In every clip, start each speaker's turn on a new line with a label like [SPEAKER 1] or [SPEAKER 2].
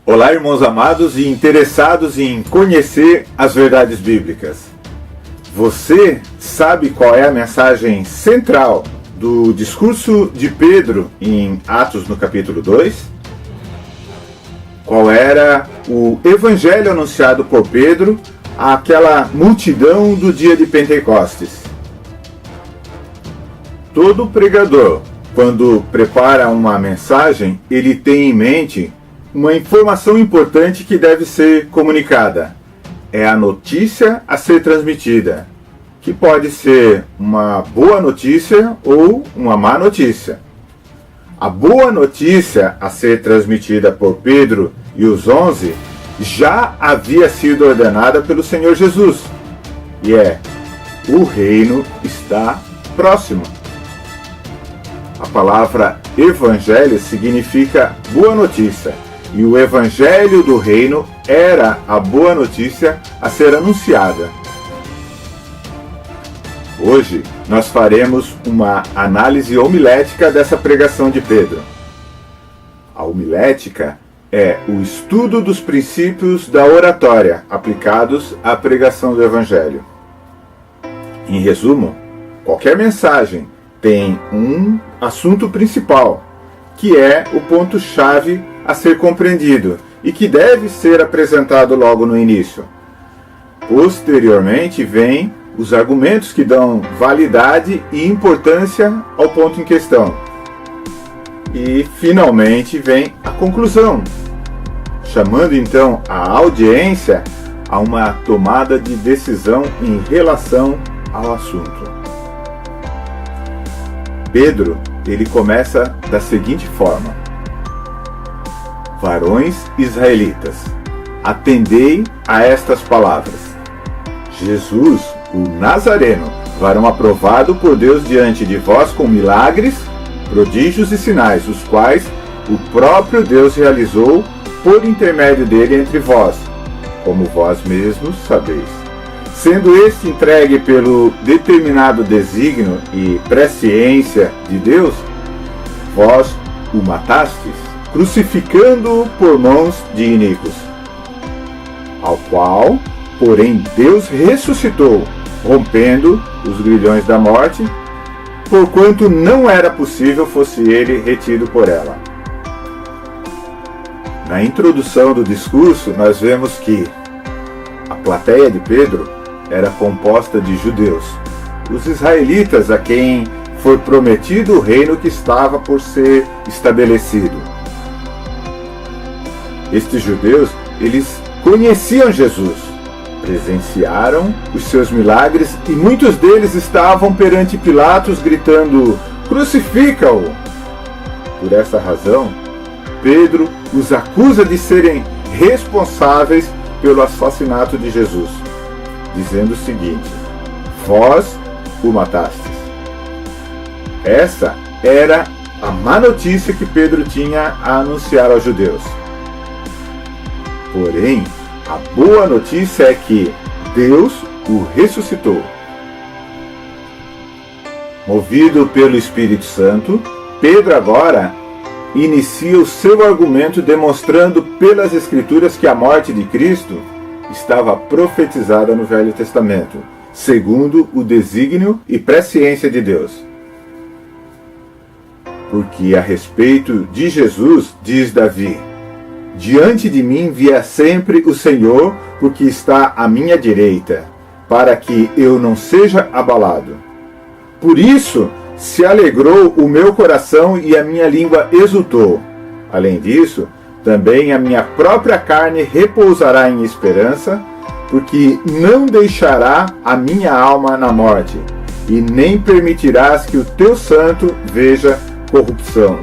[SPEAKER 1] Olá, irmãos amados e interessados em conhecer as verdades bíblicas. Você sabe qual é a mensagem central do discurso de Pedro em Atos no capítulo 2? Qual era o evangelho anunciado por Pedro àquela multidão do dia de Pentecostes? Todo pregador, quando prepara uma mensagem, ele tem em mente uma informação importante que deve ser comunicada. É a notícia a ser transmitida, que pode ser uma boa notícia ou uma má notícia. A boa notícia a ser transmitida por Pedro e os 11 já havia sido ordenada pelo Senhor Jesus, e o reino está próximo. A palavra evangelho significa boa notícia. E o evangelho do reino era a boa notícia a ser anunciada. Hoje nós faremos uma análise homilética dessa pregação de Pedro. A homilética é o estudo dos princípios da oratória aplicados à pregação do evangelho. Em resumo, qualquer mensagem tem um assunto principal, que é o ponto-chave a ser compreendido e que deve ser apresentado logo no início. Posteriormente vêm os argumentos que dão validade e importância ao ponto em questão. E finalmente vem a conclusão, chamando então a audiência a uma tomada de decisão em relação ao assunto. Pedro, ele começa da seguinte forma: varões israelitas, atendei a estas palavras. Jesus, o Nazareno, varão aprovado por Deus diante de vós com milagres, prodígios e sinais, os quais o próprio Deus realizou por intermédio dele entre vós, como vós mesmos sabeis. Sendo este entregue pelo determinado desígnio e presciência de Deus, vós o matastes, crucificando-o por mãos de iníquos, ao qual, porém, Deus ressuscitou, rompendo os grilhões da morte, porquanto não era possível fosse ele retido por ela. Na introdução do discurso, nós vemos que a plateia de Pedro era composta de judeus, os israelitas a quem foi prometido o reino que estava por ser estabelecido. Estes judeus, eles conheciam Jesus, presenciaram os seus milagres e muitos deles estavam perante Pilatos gritando: crucifica-o! Por essa razão, Pedro os acusa de serem responsáveis pelo assassinato de Jesus, dizendo o seguinte: vós o matastes. Essa era a má notícia que Pedro tinha a anunciar aos judeus. Porém, a boa notícia é que Deus o ressuscitou. Movido pelo Espírito Santo, Pedro agora inicia o seu argumento demonstrando pelas Escrituras que a morte de Cristo estava profetizada no Velho Testamento, segundo o desígnio e presciência de Deus. Porque a respeito de Jesus, diz Davi: diante de mim via sempre o Senhor, porque está à minha direita, para que eu não seja abalado. Por isso se alegrou o meu coração e a minha língua exultou. Além disso, também a minha própria carne repousará em esperança, porque não deixará a minha alma na morte, e nem permitirás que o teu santo veja corrupção.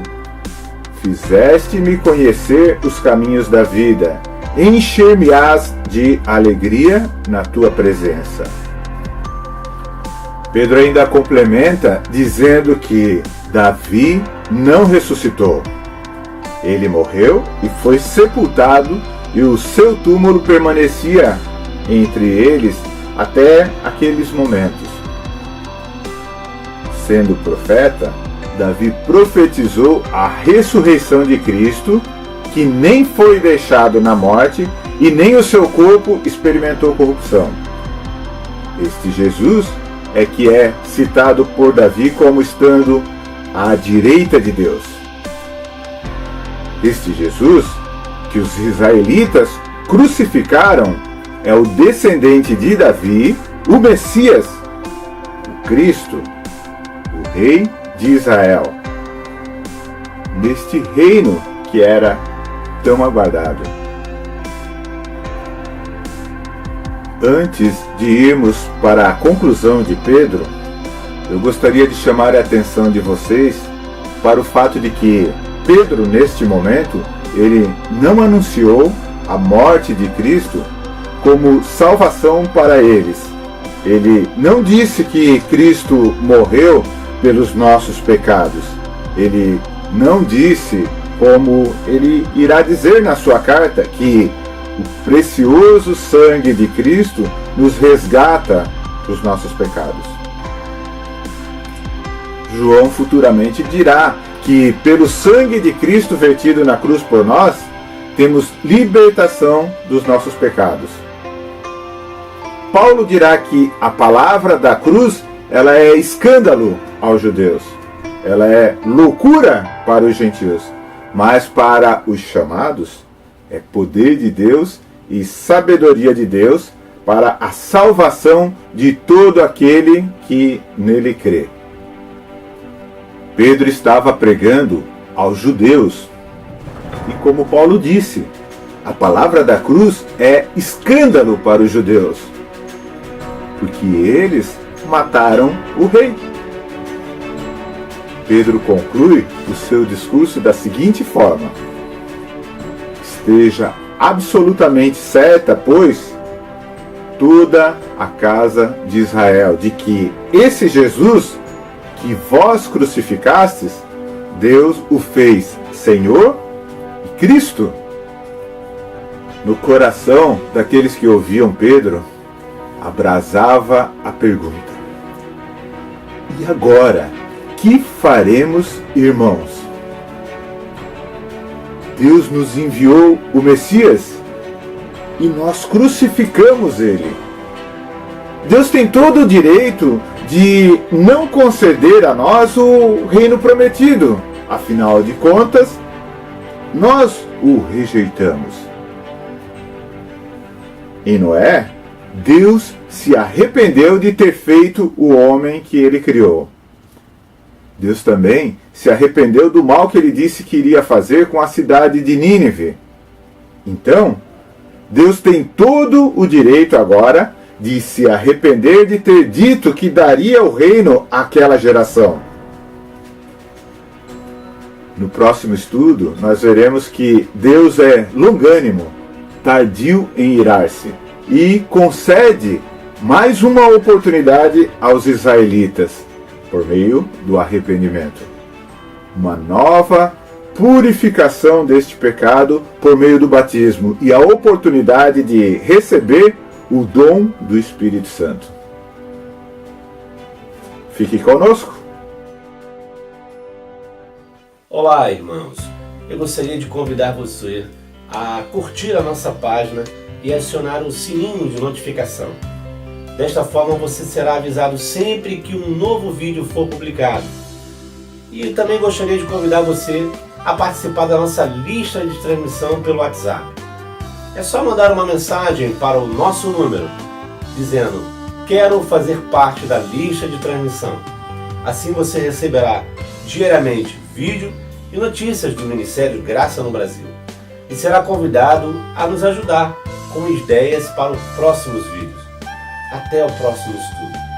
[SPEAKER 1] Fizeste-me conhecer os caminhos da vida, encher-me-ás de alegria na tua presença. Pedro ainda complementa dizendo que Davi não ressuscitou. Ele morreu e foi sepultado, e o seu túmulo permanecia entre eles até aqueles momentos. Sendo profeta, Davi profetizou a ressurreição de Cristo, que nem foi deixado na morte e nem o seu corpo experimentou corrupção. Este Jesus é que é citado por Davi como estando à direita de Deus. Este Jesus que os israelitas crucificaram é o descendente de Davi, o Messias, o Cristo, o Rei de Israel. Neste reino que era tão aguardado. Antes de irmos para a conclusão de Pedro, eu gostaria de chamar a atenção de vocês para o fato de que Pedro, neste momento, ele não anunciou a morte de Cristo como salvação para eles. Ele não disse que Cristo morreu pelos nossos pecados. Ele não disse, como ele irá dizer na sua carta, que o precioso sangue de Cristo nos resgata dos nossos pecados. João futuramente dirá que pelo sangue de Cristo vertido na cruz por nós, temos libertação dos nossos pecados. Paulo dirá que a palavra da cruz, ela é escândalo aos judeus. Ela é loucura para os gentios, mas para os chamados é poder de Deus e sabedoria de Deus para a salvação de todo aquele que nele crê. Pedro estava pregando aos judeus e, como Paulo disse, a palavra da cruz é escândalo para os judeus, porque eles mataram o rei. Pedro conclui o seu discurso da seguinte forma: esteja absolutamente certa, pois, toda a casa de Israel, de que esse Jesus que vós crucificastes, Deus o fez Senhor e Cristo. No coração daqueles que ouviam Pedro, abrasava a pergunta: e agora, que faremos, irmãos? Deus nos enviou o Messias e nós crucificamos ele. Deus tem todo o direito de não conceder a nós o reino prometido. Afinal de contas, nós o rejeitamos. Em Noé, Deus se arrependeu de ter feito o homem que ele criou. Deus também se arrependeu do mal que ele disse que iria fazer com a cidade de Nínive. Então, Deus tem todo o direito agora de se arrepender de ter dito que daria o reino àquela geração. No próximo estudo, nós veremos que Deus é longânimo, tardio em irar-se, e concede mais uma oportunidade aos israelitas, por meio do arrependimento. Uma nova purificação deste pecado por meio do batismo e a oportunidade de receber o dom do Espírito Santo. Fique conosco.
[SPEAKER 2] Olá, irmãos. Eu gostaria de convidar você a curtir a nossa página e acionar o sininho de notificação. Desta forma você será avisado sempre que um novo vídeo for publicado. E também gostaria de convidar você a participar da nossa lista de transmissão pelo WhatsApp. É só mandar uma mensagem para o nosso número, dizendo: quero fazer parte da lista de transmissão. Assim você receberá diariamente vídeo e notícias do Ministério Graça no Brasil. E será convidado a nos ajudar com ideias para os próximos vídeos. Até o próximo estudo.